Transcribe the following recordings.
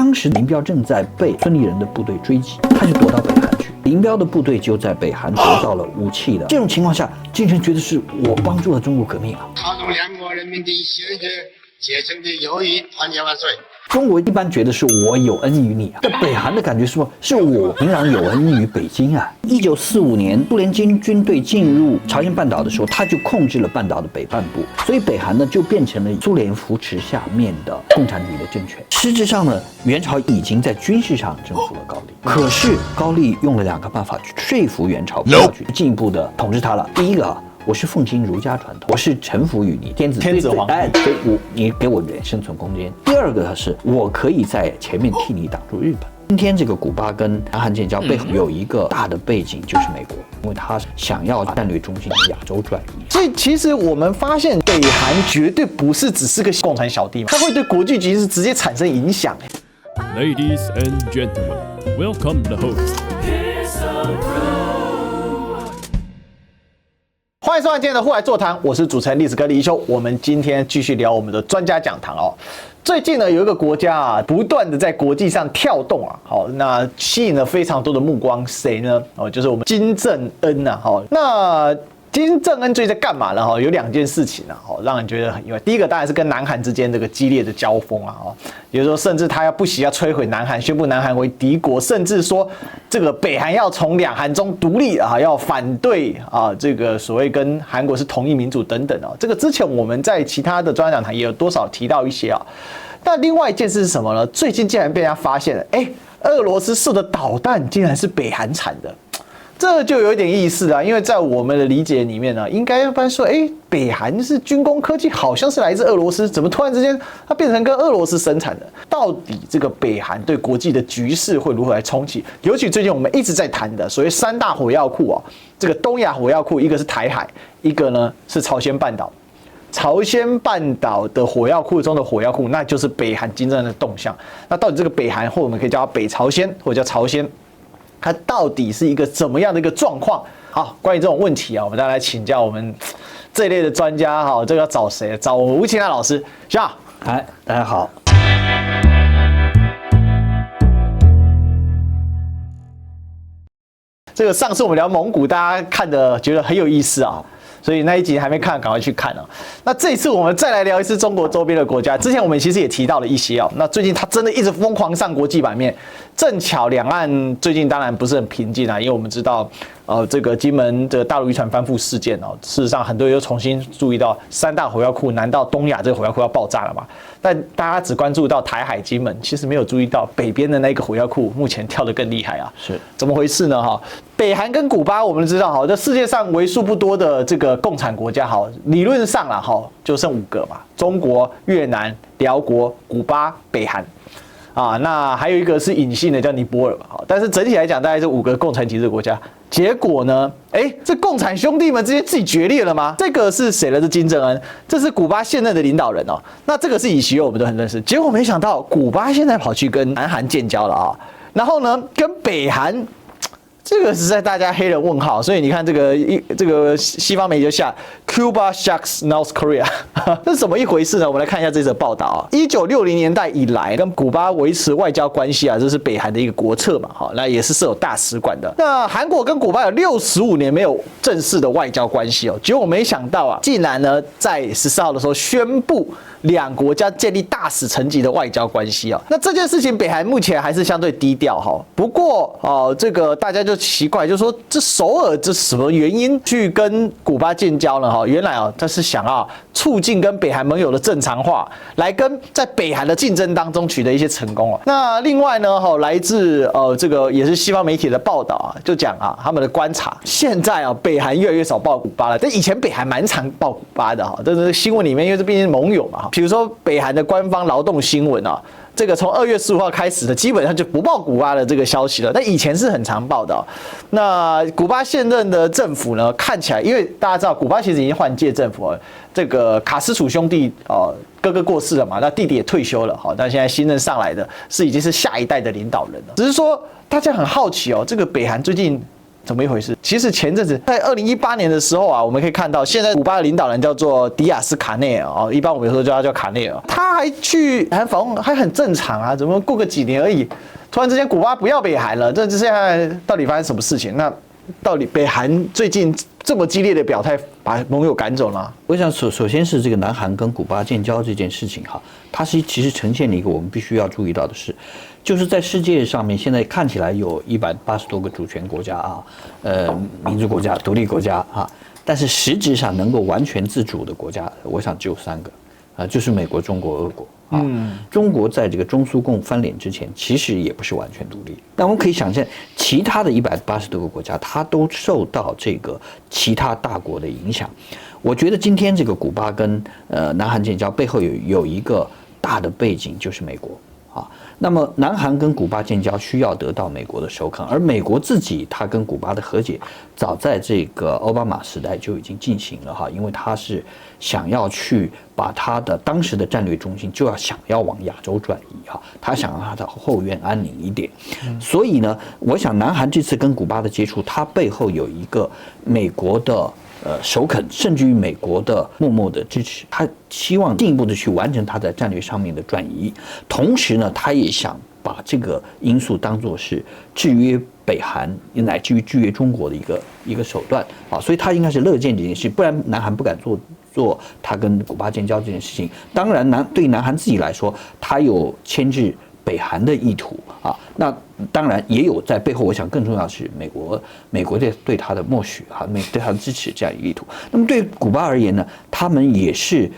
当时林彪正在被孙立人的部队追击，他就躲到北韩去。林彪的部队就在北韩得到了武器了。这种情况下，金正觉得是我帮助了中国革命啊！号召两国人民的鲜血结成的友谊，团结万岁！中国一般觉得是我有恩于你啊，在北韩的感觉是说，是我平壤有恩于北京啊。1945年，苏联军队进入朝鲜半岛的时候，他就控制了半岛的北半部，所以北韩呢就变成了苏联扶持下面的共产主义的政权。实质上呢，元朝已经在军事上征服了高丽，可是高丽用了2个办法去说服元朝不要去进一步的统治他了。第一个啊，我是奉行儒家传统，我是臣服于你，天子皇帝，所以你给我点生存空间。第二个是我可以在前面替你挡住日本。今天这个古巴跟南韩建交背后有一个大的背景，就是美国，因为他想要战略中心的亚洲转移。所以其实我们发现，北韩绝对不是只是个共产小弟嘛，它会对国际局势直接产生影响。Ladies and gentlemen, welcome the host. 欢迎收看今天的户外座谈，我是主持人历史哥李一修。我们今天继续聊我们的专家讲堂哦。最近呢，有一个国家啊，不断的在国际上跳动啊，好，那吸引了非常多的目光，谁呢？哦，就是我们金正恩啊，好，那金正恩最近在干嘛呢？有2件事情啊，让人觉得很意外。第一个当然是跟南韩之间这个激烈的交锋啊，也就是说，甚至他不惜要摧毁南韩，宣布南韩为敌国，甚至说这个北韩要从2韩中独立啊，要反对啊这个所谓跟韩国是同一民主等等啊。这个之前我们在其他的专家讲坛也有多少提到一些啊。那另外一件事是什么呢？最近竟然被人家发现了，俄罗斯射的导弹竟然是北韩产的。这就有一点意思啊，因为在我们的理解里面呢，应该一般说，北韩是军工科技，好像是来自俄罗斯，怎么突然之间它变成跟俄罗斯生产的？到底这个北韩对国际的局势会如何来冲击？尤其最近我们一直在谈的所谓3大火药库这个东亚火药库，一个是台海，一个呢是朝鲜半岛。朝鲜半岛的火药库中的火药库，那就是北韩金正恩的动向。那到底这个北韩，或我们可以叫它北朝鲜，或者叫朝鲜，它到底是一个怎么样的一个状况？好，关于这种问题啊，我们大家来请教我们这一类的专家哈。这个要找谁？找吴清汉老师。下，嗨，大家好。这个上次我们聊蒙古，大家看的觉得很有意思啊。所以那一集还没看，赶快去看啊！那这一次我们再来聊一次中国周边的国家。之前我们其实也提到了一些那最近它真的一直疯狂上国际版面。正巧两岸最近当然不是很平静啊，因为我们知道这个金门的大陆渔船翻覆事件事实上很多人又重新注意到3大火药库，难道东亚这个火药库要爆炸了吗？但大家只关注到台海金门，其实没有注意到北边的那个火药库目前跳得更厉害啊！是怎么回事呢？北韩跟古巴我们知道这世界上为数不多的这个共产国家理论上就剩5个嘛，中国、越南、辽国、古巴、北韩。那还有一个是隐性的叫尼泊尔嘛，但是整体来讲大概是5个共产体制国家。结果呢，这共产兄弟们之间自己决裂了吗？这个是谁呢？是金正恩，这是古巴现任的领导人那这个是以习友，我们都很认识。结果没想到古巴现在跑去跟南韩建交了然后呢，跟北韩。这个实在大家黑人问号，所以你看这个西方媒体就下 Cuba shocks North Korea， 这是怎么一回事呢？我们来看一下这则报道1960年代以来，跟古巴维持外交关系这是北韩的一个国策嘛，那也是设有大使馆的。那韩国跟古巴有65年没有正式的外交关系结果没想到竟然呢在14号的时候宣布2国将建立大使层级的外交关系那这件事情北韩目前还是相对低调不过这个大家就奇怪，就是说这首尔这什么原因去跟古巴建交呢？原来他是想要促进跟北韩盟友的正常化，来跟在北韩的竞争当中取得一些成功那另外呢来自这个也是西方媒体的报道就讲他们的观察，现在北韩越来越少报古巴了，但以前北韩蛮常报古巴的这是新闻里面，因为这毕竟是盟友嘛比如说北韩的官方劳动新闻这个从2月15号开始的，基本上就不报古巴的这个消息了。但以前是很常报的那古巴现任的政府呢，看起来，因为大家知道古巴其实已经换届政府了，这个卡斯楚兄弟哥哥过世了嘛，那弟弟也退休了但现在新任上来的已经是下一代的领导人了。只是说大家很好奇这个北韩最近怎么一回事？其实前阵子在2018年的时候啊，我们可以看到，现在古巴的领导人叫做迪亚斯卡内尔哦，一般我们有时候叫他叫卡内尔，他还去访问，还很正常啊，怎么过个几年而已，突然之间古巴不要北韩了，这现在到底发生什么事情？那到底北韩最近这么激烈的表态，把盟友赶走了？我想首先是这个南韩跟古巴建交这件事情哈，它其实呈现了一个我们必须要注意到的是，就是在世界上面现在看起来有180多个主权国家啊，民主国家、独立国家啊，但是实质上能够完全自主的国家，我想只有3个啊，就是美国、中国、俄国。中国在这个中苏共翻脸之前，其实也不是完全独立。那我们可以想象，其他的180多个国家，它都受到这个其他大国的影响。我觉得今天这个古巴跟南韩建交背后有一个大的背景，就是美国啊。那么南韩跟古巴建交需要得到美国的首肯，而美国自己它跟古巴的和解，早在这个奥巴马时代就已经进行了哈，因为他是想要去把他的当时的战略中心想要往亚洲转移哈，他想让他的后院安宁一点，所以呢，我想南韩这次跟古巴的接触，它背后有一个美国的首肯，甚至于美国的默默的支持，他希望进一步的去完成他在战略上面的转移，同时呢，他也想把这个因素当作是制约北韩乃至于制约中国的一个手段啊，所以他应该是乐见这件事，不然南韩不敢做他跟古巴建交这件事情。当然对南韩自己来说，他有牵制北韩的意图啊，那当然也有在背后，我想更重要的是美国对他的默许啊，对他的支持这样一个意图。那么对古巴而言呢，他们也是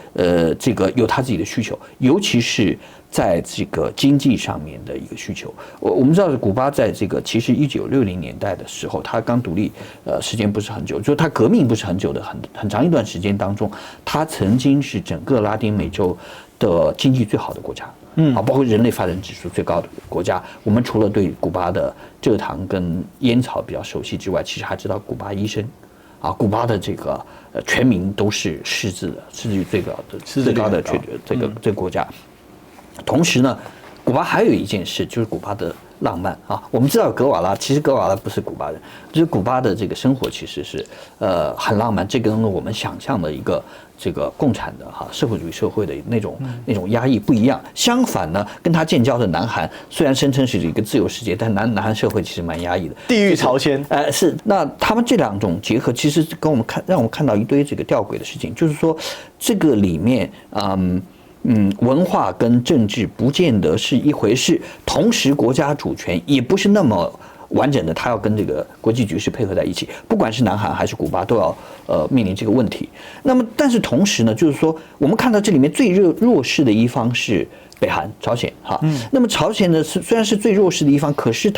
这个有他自己的需求，尤其是在这个经济上面的一个需求。我们知道古巴在这个其实1960年代的时候，它刚独立时间不是很久，就是它革命不是很久的很长一段时间当中，它曾经是整个拉丁美洲的经济最好的国家。包括人类发展指数最高的国家，我们除了对古巴的蔗糖跟烟草比较熟悉之外，其实还知道古巴医生，古巴的这个全民都是识字的，识字率最高的这个国家。同时呢，古巴还有一件事，就是古巴的浪漫啊。我们知道格瓦拉，其实格瓦拉不是古巴人，就是古巴的这个生活其实是很浪漫，这跟我们想象的一个这个共产的社会主义社会的那种压抑不一样。相反呢，跟他建交的南韩虽然声称是一个自由世界，但南韩社会其实蛮压抑的，地狱朝鲜。是。那他们这2种结合，其实跟让我们看到一堆这个吊诡的事情，就是说这个里面文化跟政治不见得是一回事，同时国家主权也不是那么完整的，它要跟这个国际局势配合在一起，不管是南韩还是古巴都要面临这个问题。那么但是同时呢，就是说我们看到这里面最弱势的一方是北韩、朝鲜哈。那么朝鲜呢虽然是最弱势的一方，可是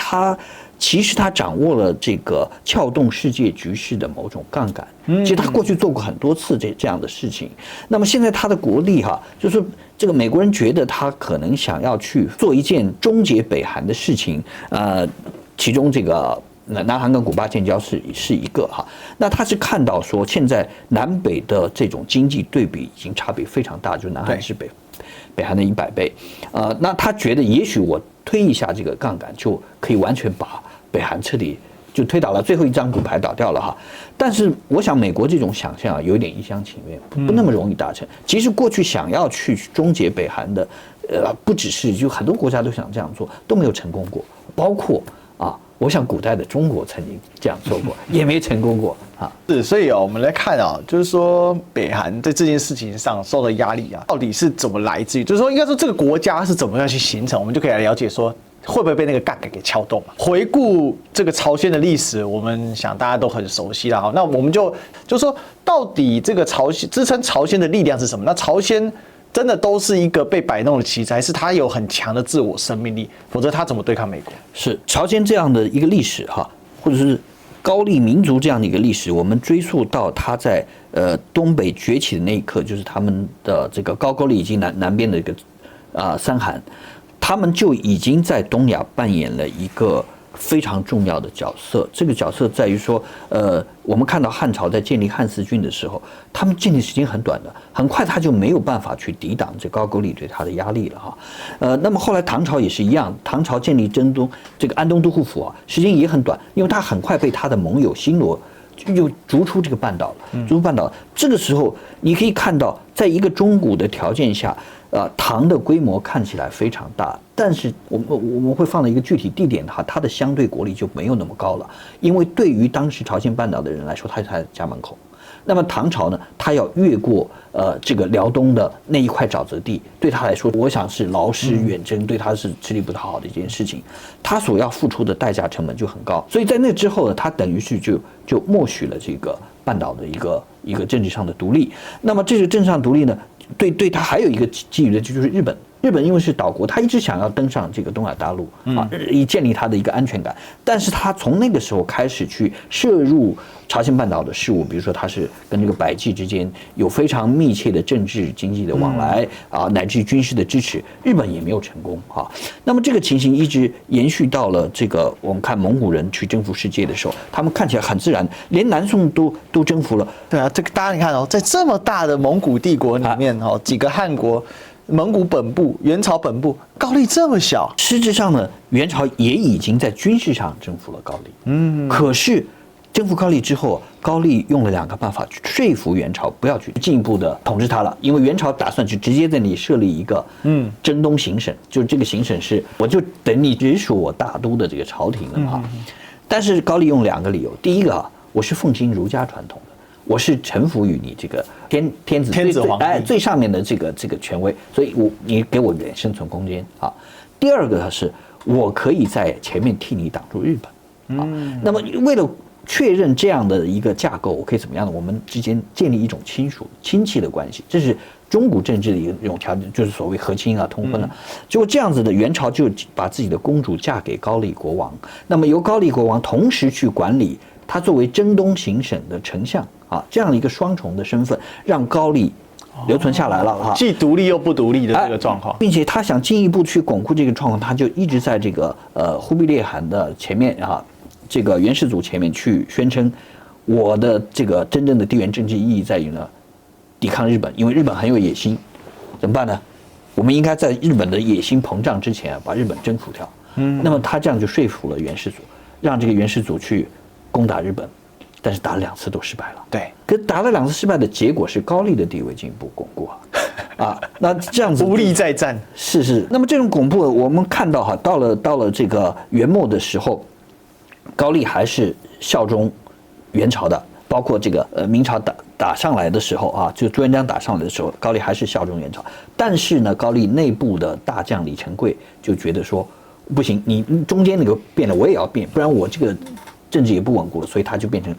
其实他掌握了这个撬动世界局势的某种杠杆。其实他过去做过很多次这样的事情。那么现在他的国力就是这个美国人觉得他可能想要去做一件终结北韩的事情，其中这个南韩跟古巴建交是一个哈。那他是看到说现在南北的这种经济对比已经差别非常大，就是南韩是北韩的100倍。那他觉得也许我推一下这个杠杆就可以完全把北韩彻底就推倒了，最后一张骨牌倒掉了哈。但是我想美国这种想象有点一厢情愿，不那么容易达成。其实过去想要去终结北韩的，不只是就很多国家都想这样做，都没有成功过，包括我想古代的中国曾经这样做过，也没成功过啊。是，所以我们来看就是说北韩在这件事情上受的压力到底是怎么来自于？就是说，应该说这个国家是怎么样去形成，我们就可以来了解说会不会被那个杠杆给撬动嘛？回顾这个朝鲜的历史，我们想大家都很熟悉了哈。那我们就说，到底这个朝鲜支撑朝鲜的力量是什么？那朝鲜真的都是一个被摆弄的棋子，还是他有很强的自我生命力？否则他怎么对抗美国？是朝鲜这样的一个历史或者是高丽民族这样的一个历史，我们追溯到他在东北崛起的那一刻，就是他们的这个高句丽以及南边的一个三韩，他们就已经在东亚扮演了一个非常重要的角色。这个角色在于说，我们看到汉朝在建立汉四郡的时候，他们建立时间很短的，很快他就没有办法去抵挡这高句丽对他的压力了哈。那么后来唐朝也是一样，唐朝建立征东这个安东都护府啊，时间也很短，因为他很快被他的盟友新罗又逐出这个半岛了，逐出半岛。这个时候你可以看到，在一个中古的条件下，唐的规模看起来非常大，但是我们会放在一个具体地点哈，它的相对国力就没有那么高了，因为对于当时朝鲜半岛的人来说，他在家门口。那么唐朝呢，他要越过这个辽东的那一块沼泽地，对他来说，我想是劳师远征，对他是吃力不讨好的一件事情。他所要付出的代价成本就很高，所以在那之后呢，他等于是就默许了这个半岛的一个政治上的独立。那么这个政治上独立呢，对他还有一个基于的就是日本。日本因为是岛国，他一直想要登上这个东亚大陆啊，以建立他的一个安全感。但是他从那个时候开始去涉入朝鲜半岛的事务，比如说他是跟这个百济之间有非常密切的政治经济的往来啊，乃至于军事的支持，日本也没有成功啊。那么这个情形一直延续到了这个我们看蒙古人去征服世界的时候，他们看起来很自然，连南宋都征服了。对啊，这个大家你看哦，在这么大的蒙古帝国里面哦，几个汗国。蒙古本部、元朝本部，高丽这么小，实质上呢，元朝也已经在军事上征服了高丽。可是征服高丽之后，高丽用了2个办法去说服元朝不要去进一步的统治它了，因为元朝打算去直接在那里设立一个征东行省，就是这个行省是我就等你直属我大都的这个朝廷了啊。但是高丽用2个理由，第一个啊，我是奉行儒家传统的。我是臣服于你这个天子皇帝最上面的这个权威，所以你给我点生存空间啊。第二个是我可以在前面替你挡住日本啊。那么为了确认这样的一个架构，我可以怎么样呢？我们之间建立一种亲戚的关系，这是中古政治的一种条件，就是所谓和亲啊、通婚啊。结果这样子的，元朝就把自己的公主嫁给高丽国王，那么由高丽国王同时去管理他作为征东行省的丞相。啊，这样的一个双重的身份，让高丽留存下来了哈，既独立又不独立的这个状况，并且他想进一步去巩固这个状况，他就一直在这个忽必烈汗的前面啊，这个元世祖前面去宣称，我的这个真正的地缘政治意义在于呢，抵抗日本，因为日本很有野心，怎么办呢？我们应该在日本的野心膨胀之前把日本征服掉。那么他这样就说服了元世祖，让这个元世祖去攻打日本。但是打了2次都失败了，对。可打了2次失败的结果是高丽的地位进一步巩固啊，那这样子无力再战，是。那么这种巩固，我们看到哈，到了这个元末的时候，高丽还是效忠元朝的，包括这个明朝打上来的时候啊，就朱元璋打上来的时候，高丽还是效忠元朝。但是呢，高丽内部的大将李成桂就觉得说，不行，你中间那个变了，我也要变，不然我这个政治也不稳固了，所以他就变成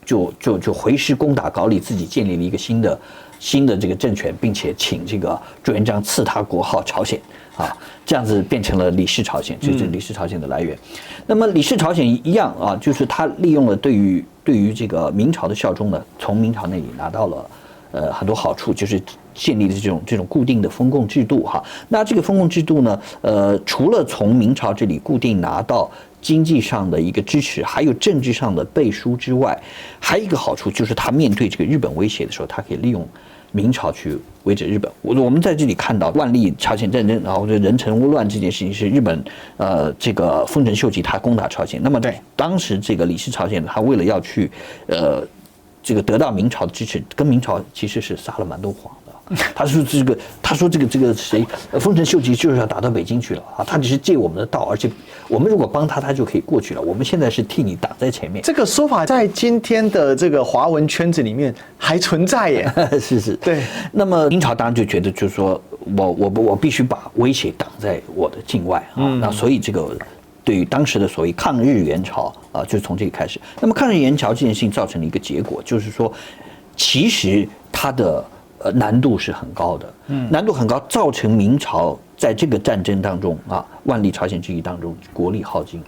就回师攻打高丽，自己建立了一个新的这个政权，并且请这个朱元璋赐他国号朝鲜啊，这样子变成了李氏朝鲜，就是李氏朝鲜的来源。那么李氏朝鲜一样啊，就是他利用了对于这个明朝的效忠呢，从明朝那里拿到了很多好处，就是建立的这种固定的封贡制度哈。那这个封贡制度呢，除了从明朝这里固定拿到经济上的一个支持，还有政治上的背书之外，还有一个好处就是他面对这个日本威胁的时候，他可以利用明朝去围剿日本。我们在这里看到万历朝鲜战争，然后这人臣倭乱这件事情是日本这个丰臣秀吉他攻打朝鲜。那么当时这个李氏朝鲜他为了要去这个得到明朝的支持，跟明朝其实是撒了蛮多谎的。他说这个谁，丰臣秀吉就是要打到北京去了啊，他只是借我们的道，而且我们如果帮他，他就可以过去了。我们现在是替你挡在前面。这个说法在今天的这个华文圈子里面还存在耶。是，对。那么明朝当然就觉得，就是说我必须把威胁挡在我的境外啊。那所以这个对于当时的所谓抗日援朝啊，就是从这里开始。那么抗日援朝这件事情造成了一个结果，就是说，其实它的难度是很高的，难度很高，造成明朝在这个战争当中啊，万历朝鲜之役当中国力耗尽，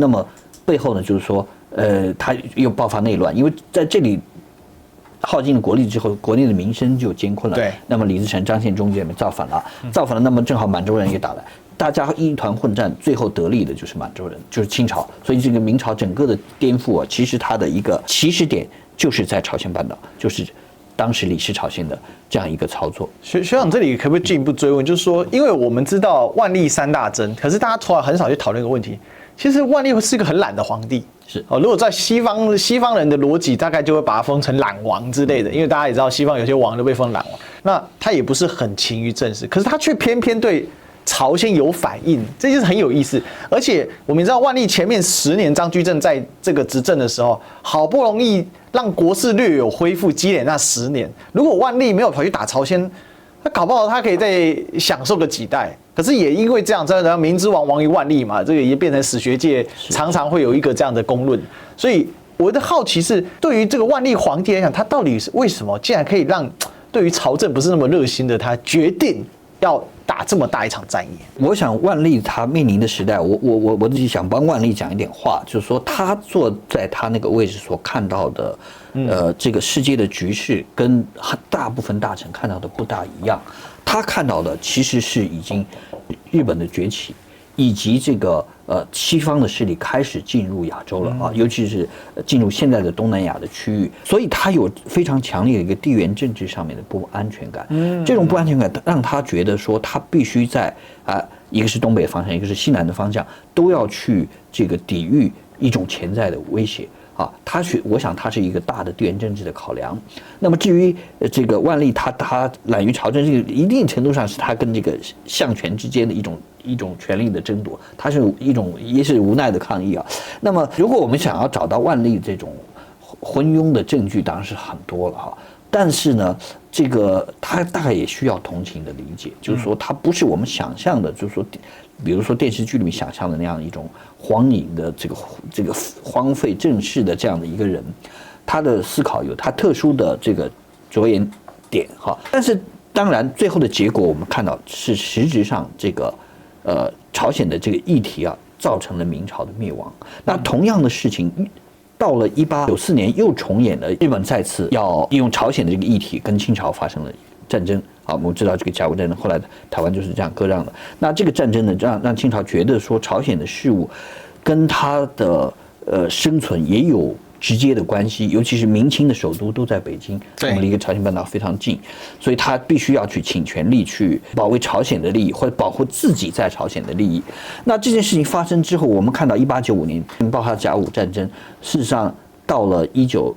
那么背后呢就是说，他又爆发内乱，因为在这里耗尽了国力之后，国内的民生就艰困了。对，那么李自成、张献忠这边造反了，那么正好满洲人也打来。大家一团混战，最后得利的就是满洲人，就是清朝。所以这个明朝整个的颠覆啊，其实它的一个起始点就是在朝鲜半岛，就是当时李氏朝鲜的这样一个操作。学长这里可不可以进一步追问，就是说，因为我们知道万历三大征，可是大家从来很少去讨论一个问题，其实万历是一个很懒的皇帝。是哦，如果在西方人的逻辑，大概就会把他封成懒王之类的，因为大家也知道西方有些王都被封懒王，那他也不是很勤于政事，可是他却偏偏对朝鲜有反应，这就是很有意思。而且我们知道万历前面10年张居正在这个执政的时候，好不容易让国势略有恢复，积累那10年，如果万历没有跑去打朝鲜，那搞不好他可以再享受个几代。可是也因为这样，真的明之王亡于万历嘛，这个也变成史学界常常会有一个这样的公论。所以我的好奇是，对于这个万历皇帝来讲，他到底是为什么竟然可以让对于朝政不是那么热心的他决定要打这么大一场战役？我想万历他面临的时代，我自己想帮万历讲一点话，就是说他坐在他那个位置所看到的，这个世界的局势跟大部分大臣看到的不大一样。他看到的其实是已经日本的崛起，以及这个西方的势力开始进入亚洲了啊，尤其是进入现在的东南亚的区域，所以他有非常强烈的一个地缘政治上面的不安全感。这种不安全感让他觉得说，他必须在一个是东北方向，一个是西南的方向，都要去这个抵御一种潜在的威胁。我想他是一个大的地缘政治的考量。那么至于这个万历他懒于朝政，这个一定程度上是他跟这个相权之间的一种权力的争夺，它是一种也是无奈的抗议啊。那么如果我们想要找到万历这种昏庸的证据，当然是很多了哈。但是呢，这个他大概也需要同情的理解，就是说他不是我们想象的，就是说，比如说电视剧里面想象的那样一种荒淫的这个荒废政事的这样的一个人，他的思考有他特殊的这个着眼点哈。但是当然最后的结果我们看到是实质上这个朝鲜的这个议题啊，造成了明朝的灭亡。那同样的事情。到了1894年，又重演了日本再次要利用朝鲜的这个议题跟清朝发生了战争。我们知道这个甲午战争，后来台湾就是这样割让的。那这个战争呢，让清朝觉得说朝鲜的事务跟他的生存也有直接的关系，尤其是明清的首都都在北京，我们离朝鲜半岛非常近，所以他必须要去倾全力去保卫朝鲜的利益，或者保护自己在朝鲜的利益。那这件事情发生之后，我们看到1895年爆发甲午战争，事实上到了1911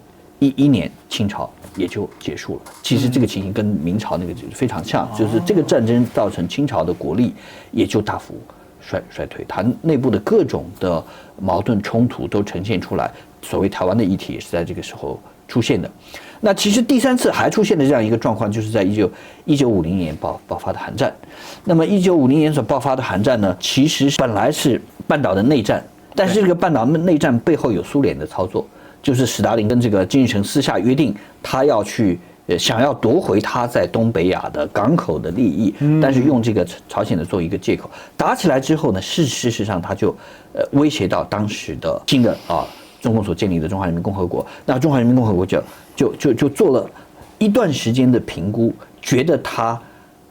年，清朝也就结束了。其实这个情形跟明朝那个非常像，就是这个战争造成清朝的国力也就大幅衰退，它内部的各种的矛盾冲突都呈现出来。所谓台湾的议题也是在这个时候出现的。那其实第3次还出现的这样一个状况，就是在1950年爆发的韩战。那么1950年所爆发的韩战呢，其实本来是半岛的内战，但是这个半岛内战背后有苏联的操作，就是史达林跟这个金日成私下约定，他要去想要夺回他在东北亚的港口的利益，但是用这个朝鲜的做一个借口。打起来之后呢，事实上他就威胁到当时的新的中共所建立的中华人民共和国。那中华人民共和国就做了一段时间的评估，觉得他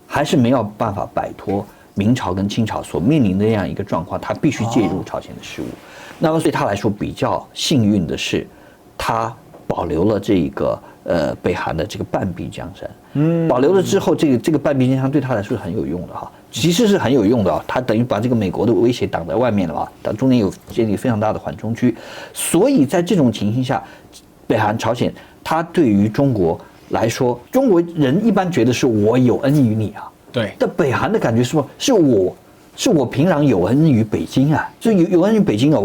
还是没有办法摆脱明朝跟清朝所面临的这样一个状况，他必须介入朝鲜的事务。那么对他来说比较幸运的是，他保留了这个北韩的这个半壁江山。保留了之后，这个半壁江山对他来说是很有用的哈。其实是很有用的啊，他等于把这个美国的威胁挡在外面了吧？它中间有建立非常大的缓冲区，所以在这种情形下，北韩、朝鲜，它对于中国来说，中国人一般觉得是我有恩于你啊，对。但北韩的感觉是我平壤有恩于北京啊，就有恩于北京啊，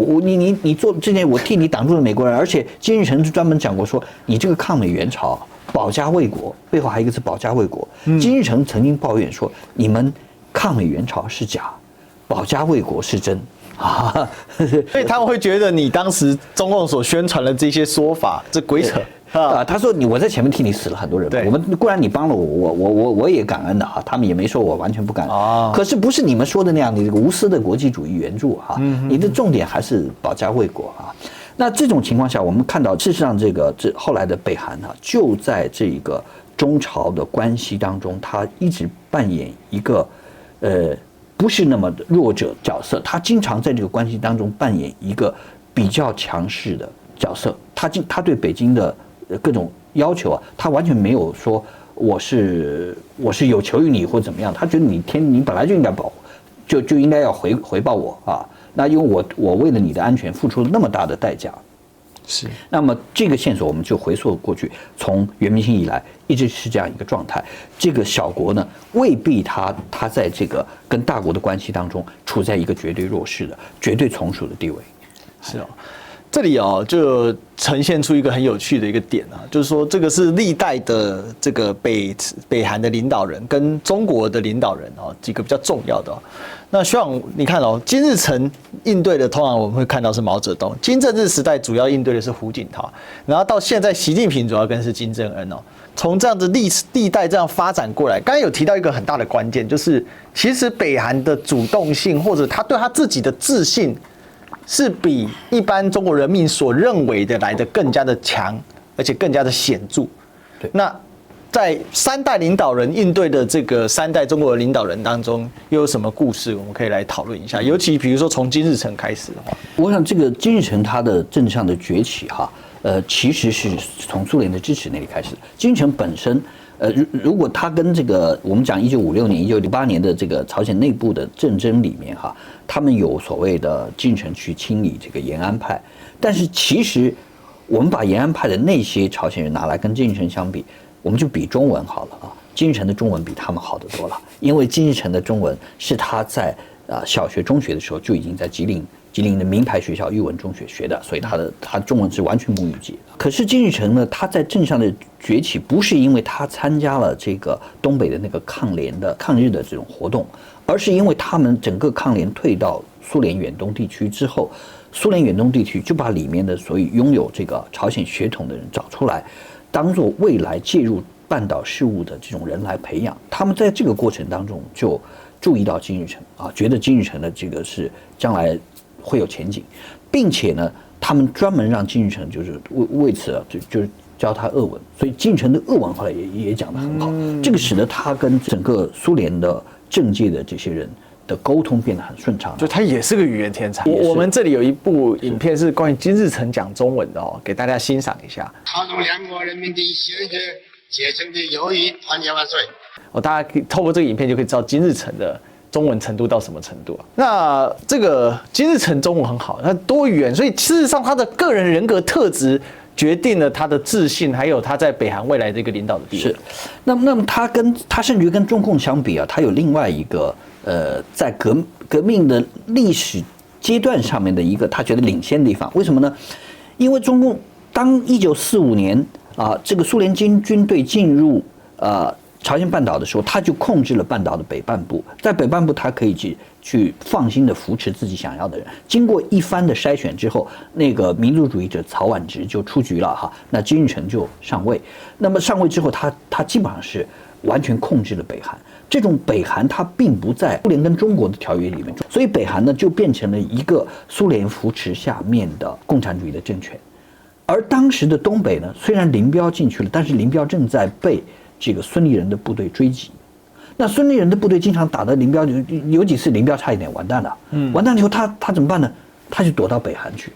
你做这件，我替你挡住了美国人，而且金日成就专门讲过说，你这个抗美援朝保家卫国，背后还有一个字保家卫国。金日成曾经抱怨说，你们抗美援朝是假，保家卫国是真啊，所以他们会觉得你当时中共所宣传的这些说法，这鬼扯啊！他说我在前面替你死了很多人，我们固然你帮了我也感恩的哈，他们也没说我完全不感恩，可是不是你们说的那样的这个无私的国际主义援助哈，你的重点还是保家卫国啊。那这种情况下，我们看到事实上这后来的北韩啊，就在这个中朝的关系当中，他一直扮演一个不是那么弱者角色，他经常在这个关系当中扮演一个比较强势的角色。他对北京的各种要求啊，他完全没有说我是有求于你或怎么样，他觉得你本来就应该保护，就应该要回报我啊。那因为我为了你的安全付出了那么大的代价。是，那么这个线索我们就回溯过去，从元明清以来一直是这样一个状态。这个小国呢，未必他在这个跟大国的关系当中处在一个绝对弱势的、绝对从属的地位。是哦，这里哦就呈现出一个很有趣的一个点啊，就是说这个是历代的这个北韩的领导人跟中国的领导人哦几个比较重要的哦。那希望你看哦，金日成应对的通常我们会看到是毛泽东，金正日时代主要应对的是胡锦涛，然后到现在习近平主要跟是金正恩哦。从这样子历代这样发展过来，刚才有提到一个很大的关键，就是其实北韩的主动性或者他对他自己的自信，是比一般中国人民所认为的来的更加的强，而且更加的显著。对，那在3代领导人应对的这个3代中国的领导人当中，又有什么故事我们可以来讨论一下？尤其比如说从金日成开始的话，我想这个金日成他的政治上的崛起哈，其实是从苏联的支持那里开始的。金日成本身，如果他跟这个我们讲1956年、1968年的这个朝鲜内部的战争里面哈，他们有所谓的金日成去清理这个延安派，但是其实我们把延安派的那些朝鲜人拿来跟金日成相比，我们就比中文好了啊。金日成的中文比他们好得多了，因为金日成的中文是他在小学、中学的时候就已经在吉林的名牌学校育文中学学的，所以他中文是完全母语级。可是金日成呢，他在政治上的崛起不是因为他参加了这个东北的那个抗日的这种活动，而是因为他们整个抗联退到苏联远东地区之后，苏联远东地区就把里面的所有拥有这个朝鲜血统的人找出来，当做未来介入半岛事务的这种人来培养。他们在这个过程当中就注意到金日成啊，觉得金日成的这个是将来会有前景，并且呢，他们专门让金日成就是为此啊，就是教他俄文，所以金日成的俄文后来也讲得很好，这个使得他跟整个苏联的政界的这些人的沟通变得很顺畅，就他也是个语言天才。我们这里有一部影片是关于金日成讲中文的哦，给大家欣赏一下。他中两国人民的鲜血结成的友谊，团结万岁！大家可以透过这个影片就可以知道金日成的中文程度到什么程度啊？那这个金日成中文很好，他多语言，所以事实上他的个人人格特质决定了他的自信，还有他在北韩未来的一个领导的地位。是，那么他甚至于跟中共相比啊，他有另外一个在革命的历史阶段上面的一个他觉得领先的地方。为什么呢？因为中共当1945年这个苏联军队进入朝鲜半岛的时候，他就控制了半岛的北半部，在北半部他可以去放心的扶持自己想要的人。经过一番的筛选之后，那个民族主义者曹婉植就出局了哈，那金日成就上位。那么上位之后，他基本上是完全控制了北韩。这种北韩它并不在苏联跟中国的条约里面，所以北韩呢就变成了一个苏联扶持下面的共产主义的政权。而当时的东北呢，虽然林彪进去了，但是林彪正在被这个孙立人的部队追击。那孙立人的部队经常打到林彪，有几次林彪差一点完蛋了。完蛋了以后他怎么办呢？他就躲到北韩去。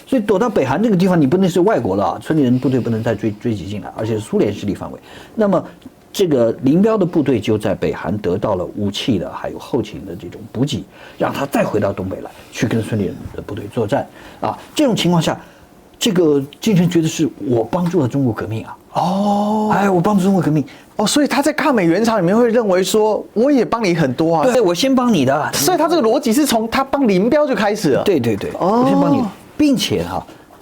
所以躲到北韩这个地方，你不能是外国的啊，孙立人部队不能再追击进来，而且苏联势力范围。那么这个林彪的部队就在北韩得到了武器的还有后勤的这种补给，让他再回到东北来去跟孙立人的部队作战啊。这种情况下，这个金日成觉得是我帮助了中国革命啊。我帮助中国革命所以他在抗美援朝里面会认为说，我也帮你很多啊。对，我先帮你的。所以他这个逻辑是从他帮林彪就开始了。对，我先帮你，并且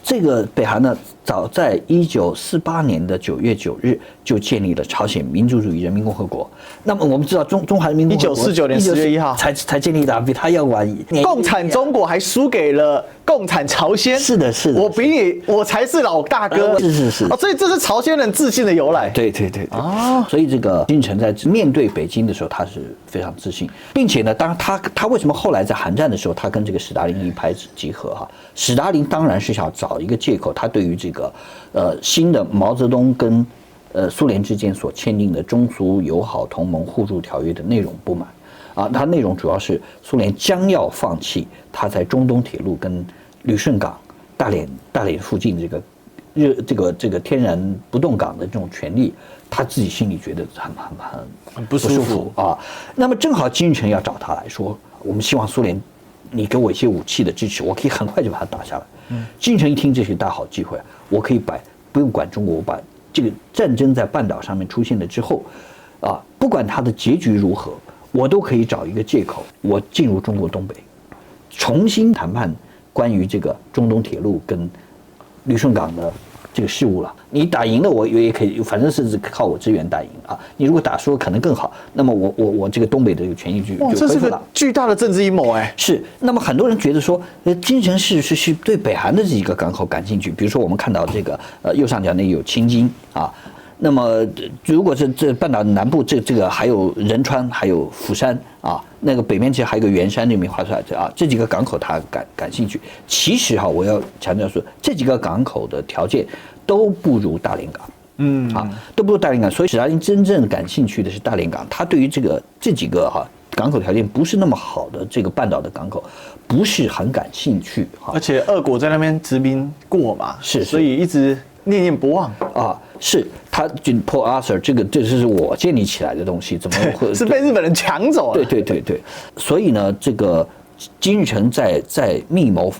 这个北韩呢，早在1948年的9月9日就建立了朝鲜民主主义人民共和国。那么我们知道中华人民共和国1949年10月1号才建立的，比他要晚。共产中国还输给了共产朝鲜。是的，是的，我比你，我才是老大哥。是哦，所以这是朝鲜人自信的由来。对。所以这个金日成在面对北京的时候，他是非常自信，并且呢，当然他为什么后来在韩战的时候，他跟这个史达林一拍即合哈？史达林当然是想找一个借口，他对于这个新的毛泽东跟苏联之间所签订的中苏友好同盟互助条约的内容不满啊，它内容主要是苏联将要放弃他在中东铁路跟旅顺港、大连附近这个天然不动港的这种权利，他自己心里觉得很不舒服啊。那么正好金日成要找他来说，我们希望苏联你给我一些武器的支持，我可以很快就把它打下来。金日成一听，这是大好机会，我可以不用管中国，我把这个战争在半岛上面出现了之后，啊，不管它的结局如何，我都可以找一个借口，我进入中国东北，重新谈判关于这个中东铁路跟旅顺港的这个事务了。你打赢了，我也可以，反正是靠我支援打赢啊。你如果打输了，可能更好。那么我这个东北的这个权益就恢复了。这是个巨大的政治阴谋哎。是。那么很多人觉得说，金日成是对北韩的这几个港口感兴趣。比如说我们看到这个右上角那有青津啊。那么如果是这半岛南部这个还有仁川，还有釜山啊，那个北面其实还有一个元山这边划出来的啊，这几个港口他感兴趣。其实哈，我要强调说，这几个港口的条件都不如大连港，都不如大连港。所以史达林真正感兴趣的是大连港，他对于这几个港口条件不是那么好的这个半岛的港口不是很感兴趣哈。而且俄国在那边殖民过嘛，是，所以一直念念不忘啊。是他Port Arthur 这是我建立起来的东西，怎么会是被日本人抢走了？对。所以呢，这个金日成在密谋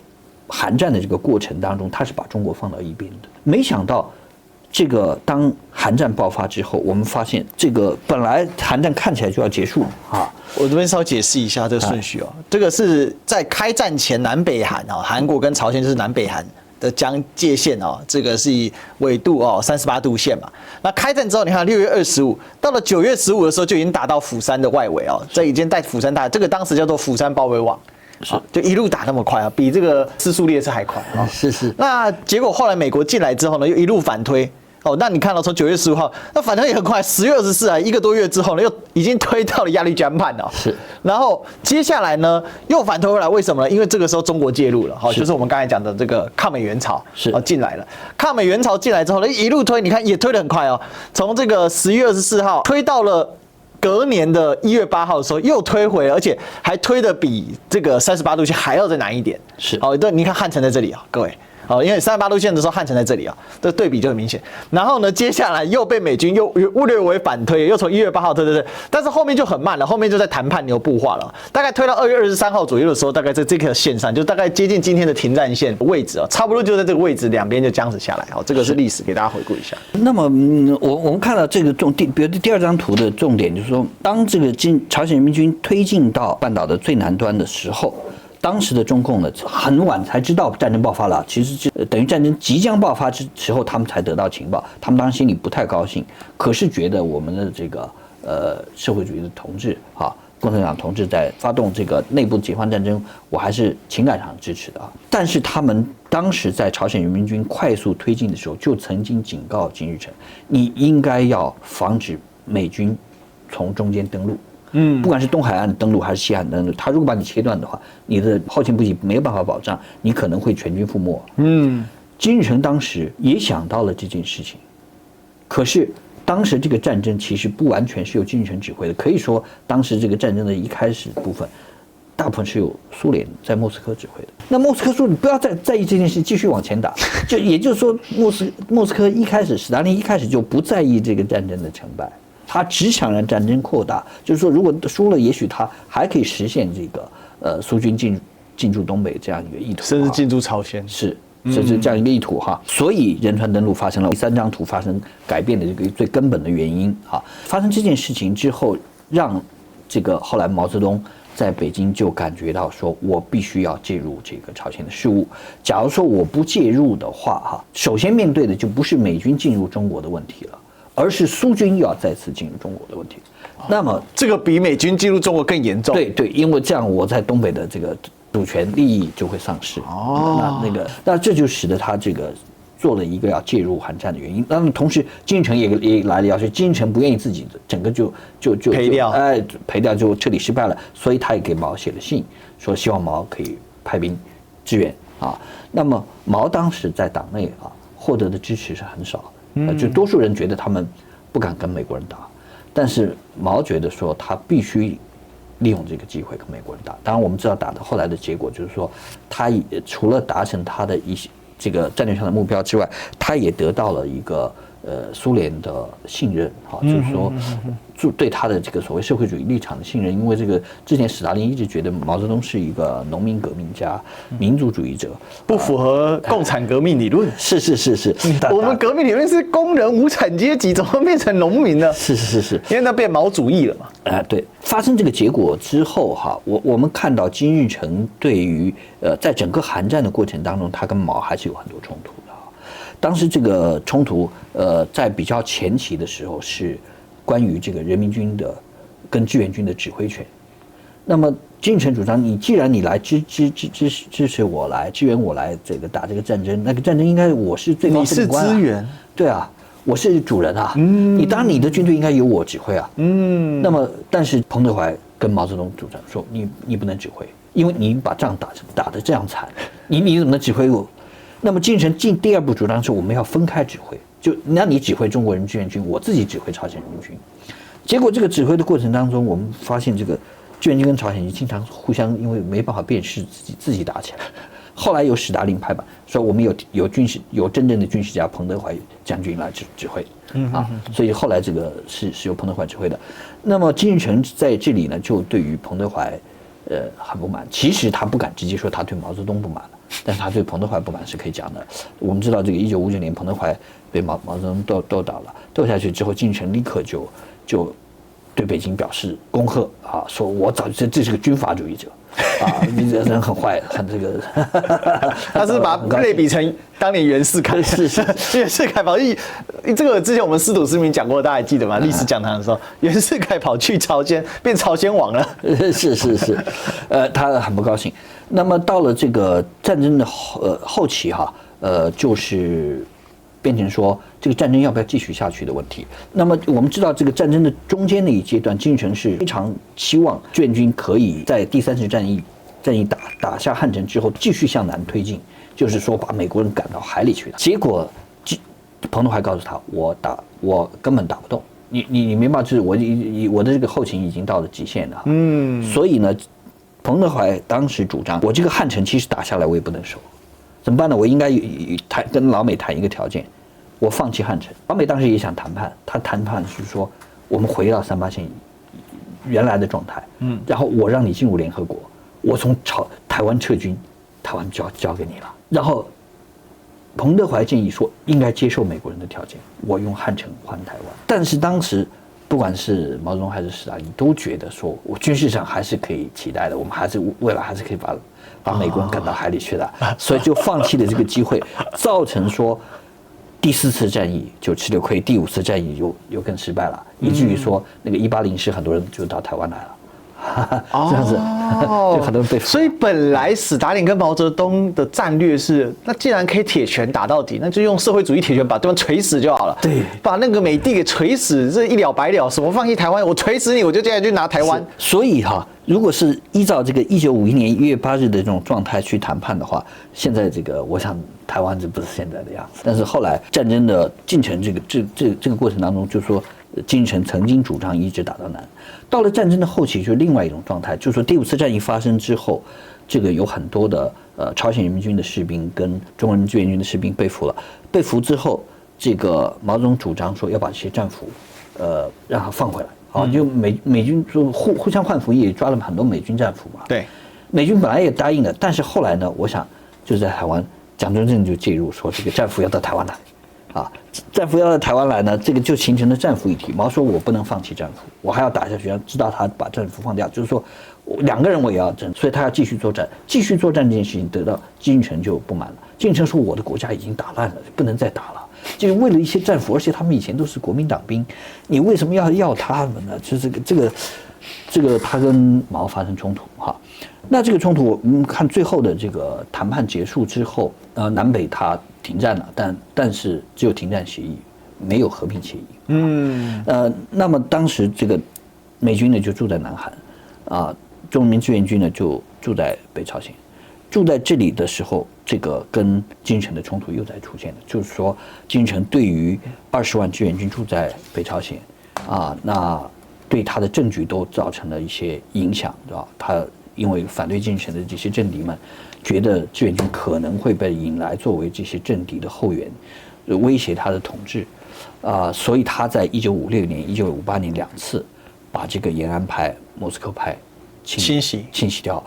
韩战的这个过程当中，他是把中国放到一边的。没想到，这个当韩战爆发之后，我们发现这个本来韩战看起来就要结束啊。我这边稍微解释一下这个顺序哦，这个是在开战前南北韩啊，韩国跟朝鲜就是南北韩的界限哦，这个是以纬度哦38度线嘛。那开战之后，你看6月25，到了9月15的时候就已经打到釜山的外围哦，这已经在釜山打，这个当时叫做釜山包围网，就一路打那么快啊，比这个斯苏列车还快啊。是。那结果后来美国进来之后呢，又一路反推。哦，那你看到从9月15号，那反正也很快，10月24啊，1个多月之后呢，又已经推到了鸭绿江畔了。是，然后接下来呢，又反推回来，为什么呢？因为这个时候中国介入了，好，就是我们刚才讲的这个抗美援朝是进来了。抗美援朝进来之后呢，一路推，你看也推得很快哦，从这个10月24号推到了隔年的1月8号的时候又推回了，而且还推得比这个38度线还要再难一点。是，好，你看汉城在这里啊，各位。哦，因为38度线的时候，汉城在这里啊，这对比就很明显。然后呢，接下来又被美军又略微反推，又从1月8号推，但是后面就很慢了，后面就在谈判牛步化了。大概推到2月23号左右的时候，大概在这个线上，就大概接近今天的停战线位置啊，差不多就在这个位置，两边就僵持下来。好，这个是历史，给大家回顾一下。那么，我们看到这个比如第二张图的重点就是说，当这个朝鲜人民军推进到半岛的最南端的时候。当时的中共呢，很晚才知道战争爆发了，其实等于战争即将爆发之时候，他们才得到情报，他们当时心里不太高兴，可是觉得我们的这个社会主义的同志共产党同志在发动这个内部解放战争，我还是情感上支持的啊。但是他们当时在朝鲜人民军快速推进的时候，就曾经警告金日成，你应该要防止美军从中间登陆。不管是东海岸登陆还是西海岸登陆，他如果把你切断的话，你的后勤补给没有办法保障，你可能会全军覆没。金日成当时也想到了这件事情，可是当时这个战争其实不完全是由金日成指挥的，可以说当时这个战争的一开始部分，大部分是由苏联在莫斯科指挥的。那莫斯科说你不要再在意这件事，继续往前打。也就是说，莫斯科一开始，史达林一开始就不在意这个战争的成败。他只想让战争扩大，就是说，如果输了，也许他还可以实现这个苏军进驻东北这样一个意图，甚至进驻朝鲜，甚至这样一个意图哈。所以仁川登陆发生了第3张图发生改变的这个最根本的原因哈。发生这件事情之后，让这个后来毛泽东在北京就感觉到说，我必须要介入这个朝鲜的事务。假如说我不介入的话，首先面对的就不是美军进入中国的问题了，而是苏军又要再次进入中国的问题。那么这个比美军进入中国更严重。对，因为这样我在东北的这个主权利益就会丧失。那这就使得他这个做了一个要介入韩战的原因。那么同时，金日成也来了要求，金日成不愿意自己的整个就赔掉，赔掉就彻底失败了，所以他也给毛写了信，说希望毛可以派兵支援啊。那么毛当时在党内获得的支持是很少的，就多数人觉得他们不敢跟美国人打，但是毛觉得说他必须利用这个机会跟美国人打。当然我们知道打的后来的结果就是说，他除了达成他的一些这个战略上的目标之外，他也得到了一个苏联的信任，就是说对他的这个所谓社会主义立场的信任。因为这个之前史达林一直觉得毛泽东是一个农民革命家、民族主义者，不符合共产革命理论。是，我们革命理论是工人无产阶级，怎么变成农民呢？是，因为那变毛主义了嘛。对，发生这个结果之后我们看到金日成对于在整个韩战的过程当中，他跟毛还是有很多冲突的。当时这个冲突在比较前期的时候是关于这个人民军的跟志愿军的指挥权。那么金日成主张，既然你来支持我来支援我来这个打这个战争，那个战争应该我是最高司令官，你是资源，对啊，我是主人啊，你当然你的军队应该由我指挥啊，那么但是彭德怀跟毛泽东主张说，你不能指挥，因为你把仗打得这样惨，你怎么能指挥我？那么金日成进第二步主张是我们要分开指挥，就那你指挥中国人志愿军，我自己指挥朝鲜人民军。结果这个指挥的过程当中，我们发现这个志愿军跟朝鲜军经常互相因为没办法辨识自己打起来。后来由史达林拍板说我们有真正的军事家彭德怀将军来指挥所以后来这个是由彭德怀指挥的。那么金日成在这里呢，就对于彭德怀很不满。其实他不敢直接说他对毛泽东不满了，但是他对彭德怀不满是可以讲的。我们知道这个1959年彭德怀被毛泽东斗倒了，斗下去之后，金日成立刻就对北京表示恭贺说我早就这是个军阀主义者你这人很坏，很这个他是把类比成当年袁世凯，袁世凯跑去这个之前我们司徒思明讲过，大家还记得吗？历史讲堂的时候，袁世凯跑去朝鲜变朝鲜王了，是，他很不高兴。那么到了这个战争的后期就是变成说这个战争要不要继续下去的问题。那么我们知道这个战争的中间的一阶段，金日成是非常期望志愿军可以在第3次战役打下汉城之后继续向南推进，就是说把美国人赶到海里去的。结果彭德怀告诉他，我根本打不动你明白，就是我的这个后勤已经到了极限了所以呢，彭德怀当时主张，我这个汉城其实打下来我也不能守，怎么办呢？我应该跟老美谈一个条件，我放弃汉城。老美当时也想谈判，他谈判是说我们回到38线原来的状态，然后我让你进入联合国，我从台湾撤军，台湾就要交给你了。然后彭德怀建议说应该接受美国人的条件，我用汉城换台湾。但是当时不管是毛泽东还是史达林都觉得说，我军事上还是可以期待的，我们还是未来还是可以把美国人赶到海里去的，所以就放弃了这个机会，造成说第4次战役就吃了亏，第5次战役又更失败了，以至于说那个1804很多人就到台湾来了。这样子，就很多人被。所以本来史达林跟毛泽东的战略是，那既然可以铁拳打到底，那就用社会主义铁拳把对方锤死就好了。对，把那个美帝给锤死，这一了百了。什么放弃台湾，我锤死你，我就接下来去拿台湾。所以如果是依照这个1951年1月8日的这种状态去谈判的话，现在这个我想台湾这不是现在的样子。但是后来战争的进程这个过程当中，就是说金日成曾经主张一直打到南。到了战争的后期，就是另外一种状态，就是说第5次战役发生之后，这个有很多的朝鲜人民军的士兵跟中国人民志愿军的士兵被俘了。被俘之后，这个毛泽东主张说要把这些战俘，让他放回来。就美军说互相换俘，也抓了很多美军战俘嘛。对，美军本来也答应了，但是后来呢，我想就是在台湾，蒋中正就介入说这个战俘要到台湾来。战俘要到台湾来呢，这个就形成了战俘议题。毛说我不能放弃战俘，我还要打下去，要知道他把战俘放掉，就是说两个人我也要争，所以他要继续作战。继续作战这件事情得到金日成就不满了。金日成说：“我的国家已经打烂了，不能再打了。就是为了一些战俘，而且他们以前都是国民党兵，你为什么要他们呢？就是这个他跟毛发生冲突哈。那这个冲突，我们看最后的这个谈判结束之后，南北他停战了，但是只有停战协议，没有和平协议。那么当时这个美军呢就住在南韩，中国人民志愿军呢就住在北朝鲜。住在这里的时候，这个跟金日成的冲突又在出现了，就是说金日成对于20万志愿军住在北朝鲜，那对他的政局都造成了一些影响，对吧？他因为反对金日成的这些政敌们，觉得志愿军可能会被引来作为这些政敌的后援，威胁他的统治，所以他在1956年、1958年2次把这个延安派、莫斯科派清洗掉，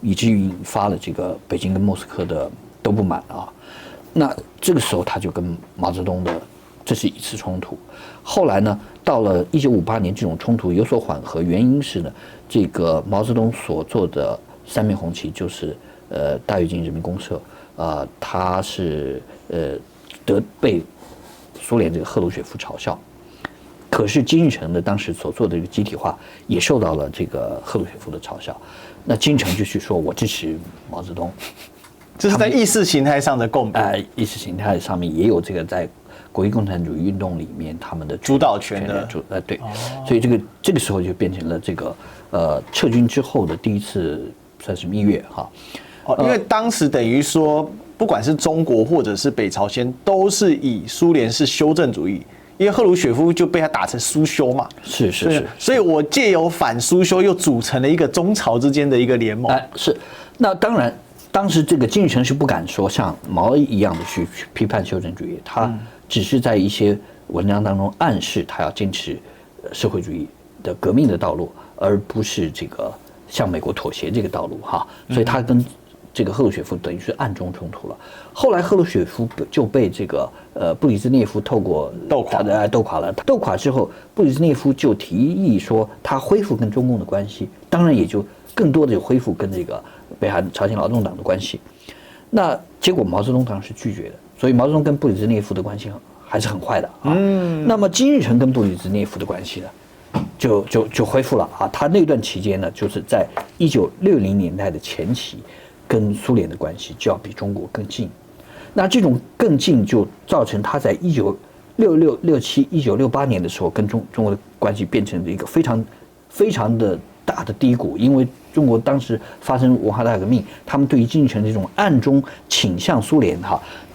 以至于引发了这个北京跟莫斯科的都不满啊。那这个时候他就跟毛泽东的这是一次冲突。后来呢，到了1958年，这种冲突有所缓和，原因是呢，这个毛泽东所做的三面红旗就是大跃进人民公社，他是被苏联这个赫鲁雪夫嘲笑。可是金日成呢，当时所做的这个集体化也受到了这个赫鲁雪夫的嘲笑。那金日成就去说：“我支持毛泽东。”这是在意识形态上的共鸣。意识形态上面也有这个在国际共产主义运动里面他们的主导权的对，所以这个时候就变成了这个撤军之后的第一次算是蜜月哈。因为当时等于说，不管是中国或者是北朝鲜，都是以苏联是修正主义。因为赫鲁雪夫就被他打成苏修嘛，是，所以我借由反苏修又组成了一个中朝之间的一个联盟。是，那当然，当时这个金日成是不敢说像毛一样的去批判修正主义，他只是在一些文章当中暗示他要坚持社会主义的革命的道路，而不是这个向美国妥协这个道路哈。所以他跟这个赫鲁雪夫等于是暗中冲突了。后来赫鲁雪夫就被这个布里兹涅夫透过斗垮了。斗垮之后，布里兹涅夫就提议说他恢复跟中共的关系，当然也就更多的恢复跟这个北韩朝鲜劳动党的关系。那结果毛泽东当时拒绝的，所以毛泽东跟布里兹涅夫的关系还是很坏的啊。那么金日成跟布里兹涅夫的关系呢，就恢复了啊。他那段期间呢，就是在1960年代的前期。跟苏联的关系就要比中国更近，那这种更近就造成他在1966、67、1968年的时候跟中国的关系变成了一个非常的大的低谷，因为中国当时发生文化大革命，他们对于金日成这种暗中倾向苏联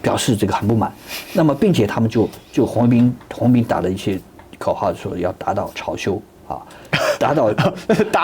表示这个很不满，那么并且他们就红兵打了一些口号说要打倒朝修打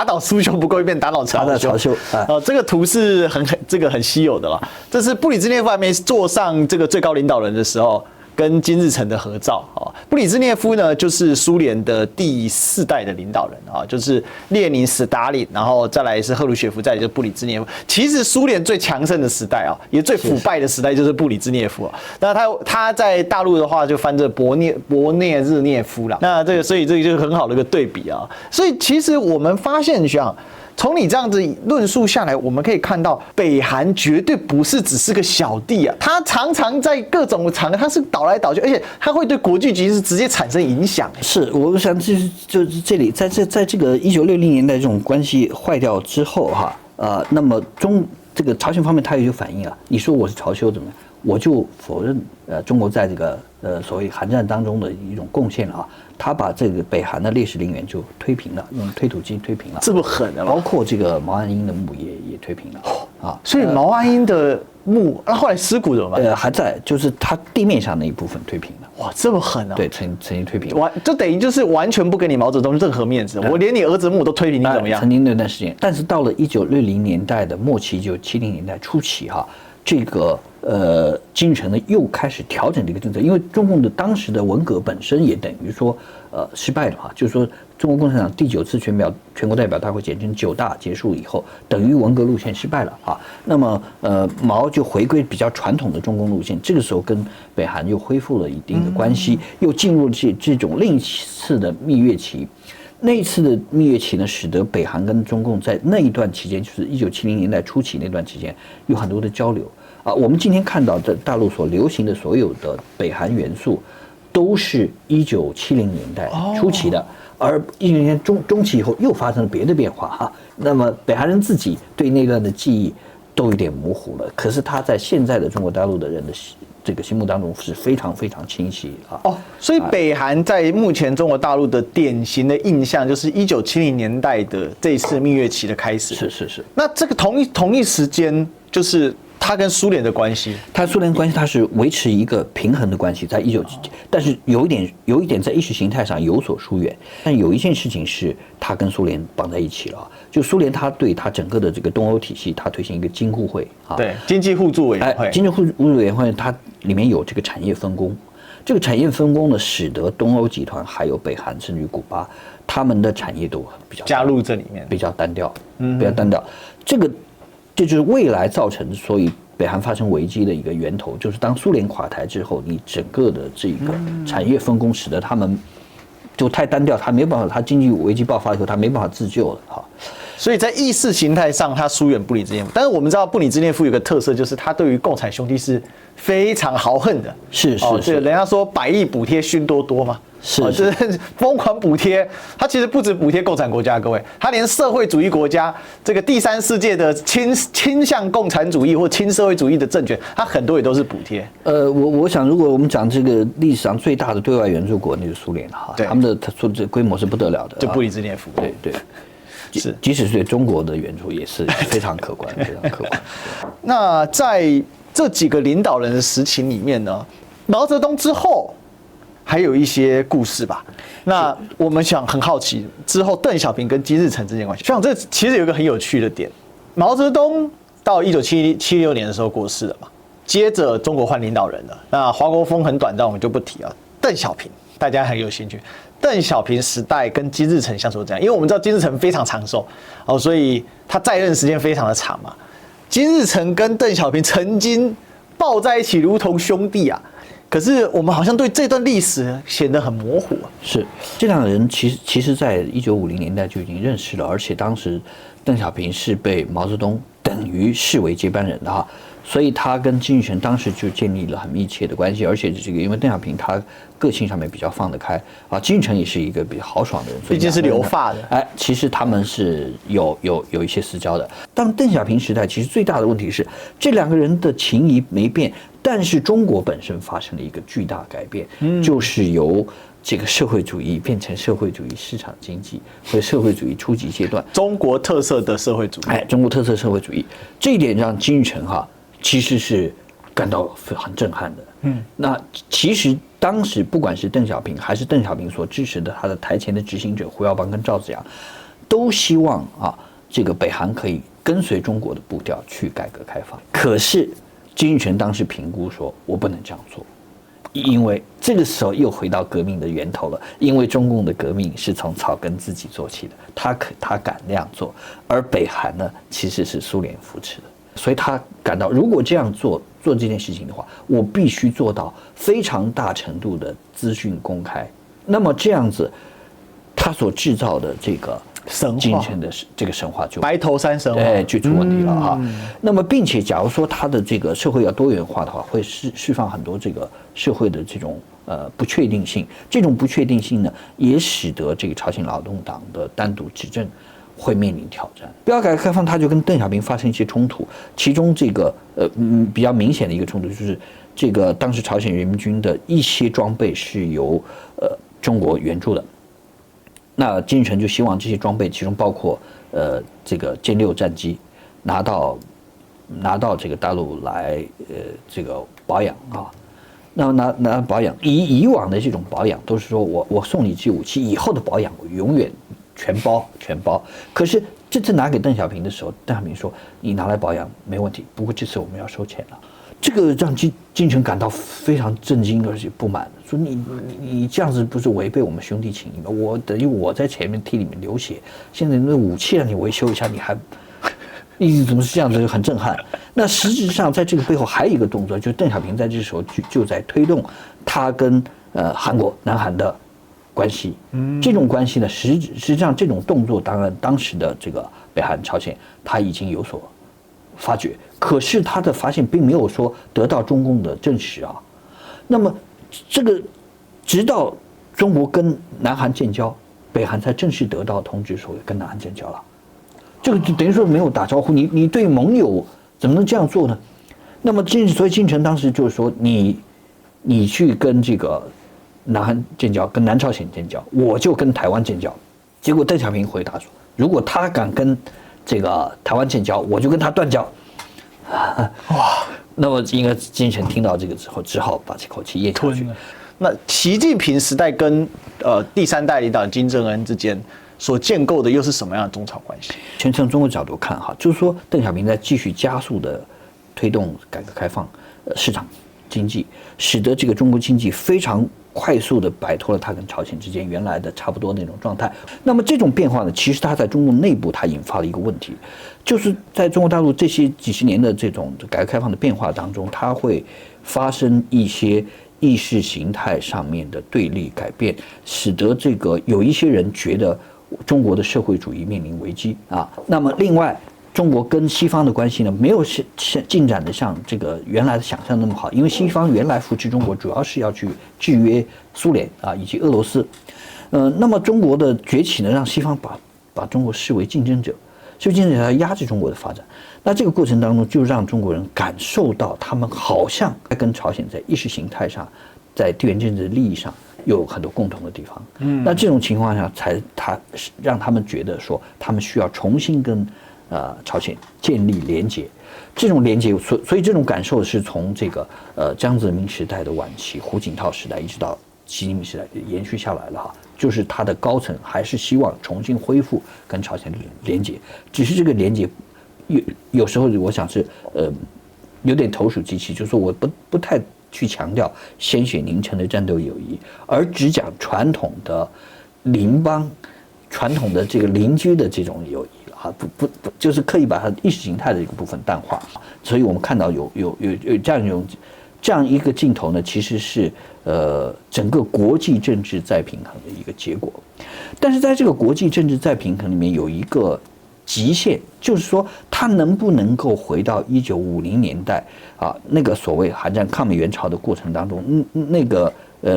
倒苏修不够，变打倒朝修。这个图是很稀有的了。这是布里兹涅夫还没坐上这个最高领导人的时候，跟金日成的合照。布里兹涅夫呢，就是苏联的第4代的领导人啊，就是列宁、斯大林，然后再来是赫鲁雪夫，再来就是布里兹涅夫。其实苏联最强盛的时代啊，也最腐败的时代就是布里兹涅夫。那他在大陆的话就翻着伯涅日涅夫啦。那所以这个就是很好的一个对比啊。所以其实我们发现像。从你这样子论述下来，我们可以看到北韩绝对不是只是个小弟啊，他常常在各种场合他是倒来倒去，而且他会对国际局势直接产生影响。是，我想就是这里在这个1960年代这种关系坏掉之后那么这个朝鲜方面他也有反应啊，你说我是朝修怎么样？我就否认中国在这个所谓韩战当中的一种贡献了啊，他把这个北韩的烈士陵园就推平了，用推土机推平了，这么狠的吗？包括这个毛岸英的墓也推平了啊，所以毛岸英的墓，那后来尸骨怎么办？还在，就是他地面上那一部分推平了。哇，这么狠啊！对，曾经推平，就等于就是完全不给你毛泽东任何面子，我连你儿子墓都推平，你怎么样？曾经那段时间，但是到了1960年代的末期，1970年代初期这个金日成呢又开始调整这个政策，因为中共的当时的文革本身也等于说失败了就是说中国共产党第9次全国代表大会简称9大结束以后，等于文革路线失败了那么毛就回归比较传统的中共路线，这个时候跟北韩又恢复了一定的关系，又进入这种另一次的蜜月期。那一次的蜜月期呢，使得北韩跟中共在那一段期间，就是1970年代初期那段期间，有很多的交流啊。我们今天看到的大陆所流行的所有的北韩元素，都是1970年代初期的，而19年中期以后又发生了别的变化哈。那么北韩人自己对那段的记忆都有点模糊了，可是他在现在的中国大陆的人的这个心目当中是非常非常清晰啊。所以北韩在目前中国大陆的典型的印象就是1970年代的这一次蜜月期的开始。是。那这个同一时间，就是他跟苏联的关系，他苏联关系他是维持一个平衡的关系，在但是有一点在意识形态上有所疏远。但有一件事情是他跟苏联绑在一起了，就苏联他对他整个的这个东欧体系，他推行一个经互会啊，对，经济互助委员会，经济互助委员会它里面有这个产业分工，这个产业分工呢，使得东欧集团还有北韩甚至于古巴，他们的产业都比较加入这里面，比较单调，比较单调。这就是未来造成所以北韩发生危机的一个源头，就是当苏联垮台之后，你整个的这个产业分工使得他们就太单调，他没办法，他经济危机爆发以后，他没办法自救了哈。所以在意识形态上，他疏远布里兹涅夫。但是我们知道布里兹涅夫有个特色，就是他对于共产兄弟是非常豪横的。是，这个人家说100亿补贴勋多多嘛，就是疯狂补贴。他其实不止补贴共产国家，各位，他连社会主义国家这个第三世界的倾向共产主义或亲社会主义的政权，他很多也都是补贴。我想如果我们讲这个历史上最大的对外援助国，那就是苏联哈，他们的这规模是不得了的。就布里兹涅夫。对。是，即使是对中国的援助也是非常可观，非常可观。那在这几个领导人的时期里面呢，毛泽东之后还有一些故事吧。那我们想很好奇，之后邓小平跟金日成之间的关系，像这其实有一个很有趣的点，毛泽东到1976年的时候过世了嘛，接着中国换领导人了。那华国锋很短暂，我们就不提了。邓小平大家很有兴趣。邓小平时代跟金日成相处怎样？因为我们知道金日成非常长寿所以他在任时间非常的长嘛。金日成跟邓小平曾经抱在一起，如同兄弟啊。可是我们好像对这段历史显得很模糊啊。是，这两个人其实在1950年代就已经认识了，而且当时邓小平是被毛泽东等于视为接班人的哈。所以他跟金日成当时就建立了很密切的关系，而且这个因为邓小平他个性上面比较放得开啊，金日成也是一个比较豪爽的人，毕竟是留发的，其实他们是有一些私交的。但邓小平时代其实最大的问题是这两个人的情谊没变，但是中国本身发生了一个巨大改变，就是由这个社会主义变成社会主义市场经济或者社会主义初级阶段，中国特色的社会主义，中国特色社会主义，这一点让金日成其实是感到很震撼的。那其实当时不管是邓小平还是邓小平所支持的他的台前的执行者胡耀邦跟赵紫阳，都希望这个北韩可以跟随中国的步调去改革开放。可是金日成当时评估说，我不能这样做，因为这个时候又回到革命的源头了。因为中共的革命是从草根自己做起的，他敢那样做，而北韩呢其实是苏联扶持的。所以他感到，如果这样做这件事情的话，我必须做到非常大程度的资讯公开。那么这样子，他所制造的这个金日成的这个神话就白头山神话，就出问题了哈。那么，并且假如说他的这个社会要多元化的话，会释放很多这个社会的这种不确定性。这种不确定性呢，也使得这个朝鲜劳动党的单独执政会面临挑战。标改革开放，他就跟邓小平发生一些冲突，其中这个比较明显的一个冲突就是这个当时朝鲜人民军的一些装备是由中国援助的。那金日成就希望这些装备，其中包括这个歼6战机，拿到这个大陆来这个保养啊。那拿保养，以往的这种保养都是说我送你这武器，以后的保养我永远全包。可是这次拿给邓小平的时候，邓小平说你拿来保养没问题，不过这次我们要收钱了。这个让金日成感到非常震惊而且不满，说你这样子不是违背我们兄弟情谊吗？我等于我在前面替你们流血，现在那武器让你维修一下，你怎么是这样子，很震撼。那实质上在这个背后还有一个动作，就是邓小平在这时候就在推动他跟韩国南韩的关系。这种关系呢，实际上这种动作，当然当时的这个北韩朝鲜他已经有所发觉，可是他的发现并没有说得到中共的证实啊。那么这个直到中国跟南韩建交，北韩才正式得到通知说跟南韩建交了。这个就等于说没有打招呼，你对盟友怎么能这样做呢？那么所以金城当时就是说你去跟这个南韩建交，跟南朝鲜建交，我就跟台湾建交。结果邓小平回答说，如果他敢跟这个台湾建交，我就跟他断交。哇！那么应该金城听到这个之后，只好把这口气咽下去。那习近平时代跟第三代领导人金正恩之间所建构的又是什么样的中朝关系？先从中国角度看哈，就是说邓小平在继续加速的推动改革开放，市场经济，使得这个中国经济非常快速的摆脱了它跟朝鲜之间原来的差不多那种状态。那么这种变化呢，其实它在中国内部它引发了一个问题，就是在中国大陆这些几十年的这种改革开放的变化当中，它会发生一些意识形态上面的对立改变，使得这个有一些人觉得中国的社会主义面临危机啊。那么另外，中国跟西方的关系呢，没有进展的像这个原来的想象那么好，因为西方原来扶持中国主要是要去制约苏联啊以及俄罗斯，那么中国的崛起呢，让西方把中国视为竞争者，所以竞争者要压制中国的发展。那这个过程当中，就让中国人感受到他们好像跟朝鲜在意识形态上，在地缘政治利益上有很多共同的地方。那这种情况下，让他们觉得说，他们需要重新跟朝鲜建立连结。这种连结，所以这种感受是从这个江泽民时代的晚期、胡锦涛时代一直到习近平时代延续下来了哈。就是他的高层还是希望重新恢复跟朝鲜的连结，只是这个连结有时候我想是有点投鼠忌器，就是说我不太去强调鲜血凝成的战斗友谊，而只讲传统的邻邦、传统的这个邻居的这种友谊啊，不就是刻意把它意识形态的一个部分淡化。所以我们看到有这样一个镜头呢，其实是整个国际政治再平衡的一个结果。但是在这个国际政治再平衡里面有一个极限，就是说它能不能够回到1950年代啊那个所谓韩战抗美援朝的过程当中，那个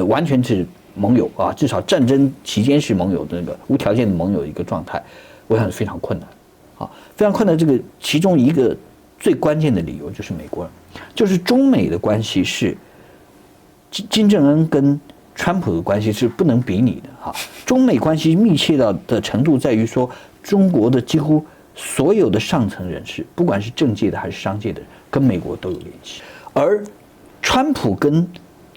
完全是盟友啊，至少战争期间是盟友的那个无条件的盟友的一个状态，我想是非常困难啊，非常困难。这个其中一个最关键的理由就是美国人，就是中美的关系是金正恩跟川普的关系是不能比拟的哈。中美关系密切到的程度在于说，中国的几乎所有的上层人士，不管是政界的还是商界的，跟美国都有联系。而川普跟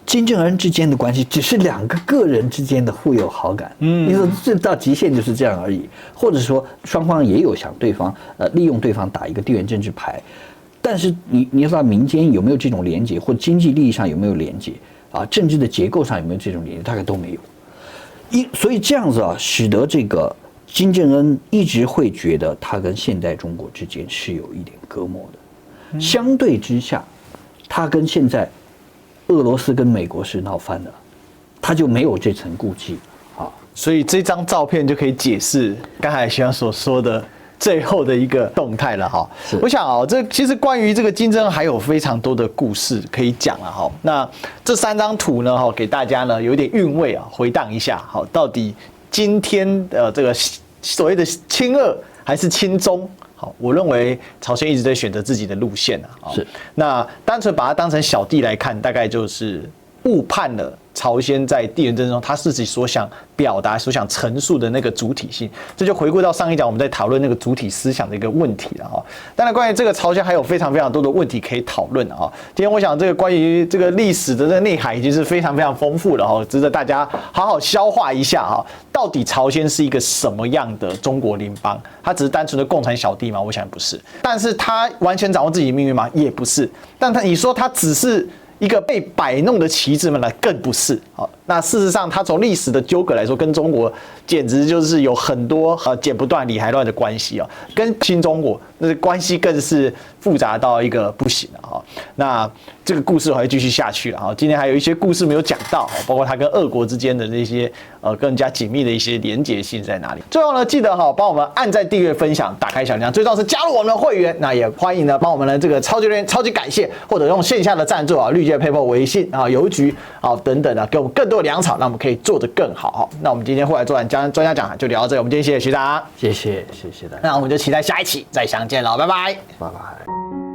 金正恩之间的关系，只是两个个人之间的互有好感。你说这到极限就是这样而已，或者说双方也有想对方利用对方打一个地缘政治牌，但是你要知道民间有没有这种连结，或经济利益上有没有连结啊，政治的结构上有没有这种连结，大概都没有。所以这样子啊，使得这个金正恩一直会觉得他跟现代中国之间是有一点隔膜的。相对之下，他跟现在俄罗斯跟美国是闹翻的，他就没有这层顾忌啊。所以这张照片就可以解释刚才徐阳所说的最后的一个动态了哈。我想啊，这其实关于这个金正恩还有非常多的故事可以讲了哈。那这3张图呢，哈，给大家呢有点韵味啊，回荡一下，好，到底今天的这个所谓的亲俄还是亲中？好，我认为朝鲜一直在选择自己的路线啊。是，那单纯把它当成小弟来看，大概就是误判了朝鲜在地缘政治中他自己所想表达、所想陈述的那个主体性。这就回归到上一讲我们在讨论那个主体思想的一个问题了哈。当然，关于这个朝鲜还有非常非常多的问题可以讨论啊。今天我想这个关于这个历史的这个内涵已经是非常非常丰富了哈，值得大家好好消化一下哈。到底朝鲜是一个什么样的中国邻邦？他只是单纯的共产小弟吗？我想不是。但是他完全掌握自己的命运吗？也不是。但你说他只是一个被摆弄的棋子吗？那更不是。好，那事实上，它从历史的纠葛来说，跟中国简直就是有很多剪不断理还乱的关系哦。跟新中国那关系更是复杂到一个不行了哈。那这个故事还会继续下去了哈。今天还有一些故事没有讲到，包括它跟俄国之间的那些更加紧密的一些连结性在哪里。最后呢，记得帮我们按赞、订阅、分享、打开小铃铛，最重要是加入我们的会员。那也欢迎呢帮我们的这个超级留言、超级感谢，或者用线下的赞助绿界 PayPal、微信邮局等等给我们更多的粮草，让我们可以做得更好。那我们今天后来做完专家讲就聊到这里，我们今天谢谢学长，谢谢大家，那我们就期待下一期再相见了，拜拜，拜拜。